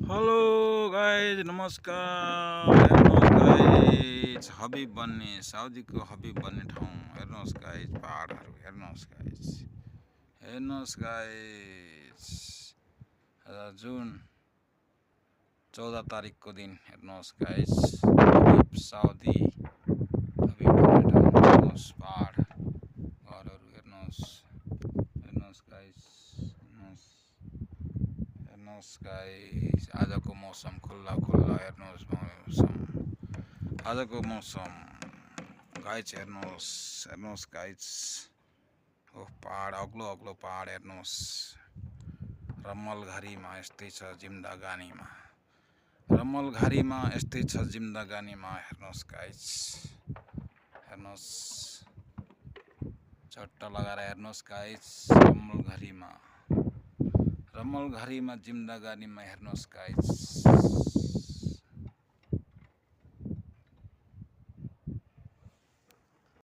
hello guys नमस्कार हेर्नुहोस् guys हबिब बन्ने साउदीको हबिब बन्ने ठाउँ हेर्नुहोस् गाइज पहाडहरू हेर्नुहोस् गाइज जुन 14 तारिकको दिन हेर्नुहोस् गाइज हबिब साउदी हबिब बन्ने ठाउँ हेर्नुहोस् पहाड घरहरू हेर्नुहोस् गाइज हेर्नुहोस् गाइज आजको मौसम खुल्ला हेर्नुहोस् मौसम आजको मौसम गाइज हेर्नुहोस् गाइज ओह पहाड अग्लो पहाड हेर्नुहोस् रम्मलघारीमा यस्तै छ जिन्दगानीमा हेर्नुहोस् गाइज हेर्नुहोस् चट्ट लगाएर हेर्नुहोस् गाइज रम्मलघारीमा जिन्दगानीमा हेर्नुहोस् गाइज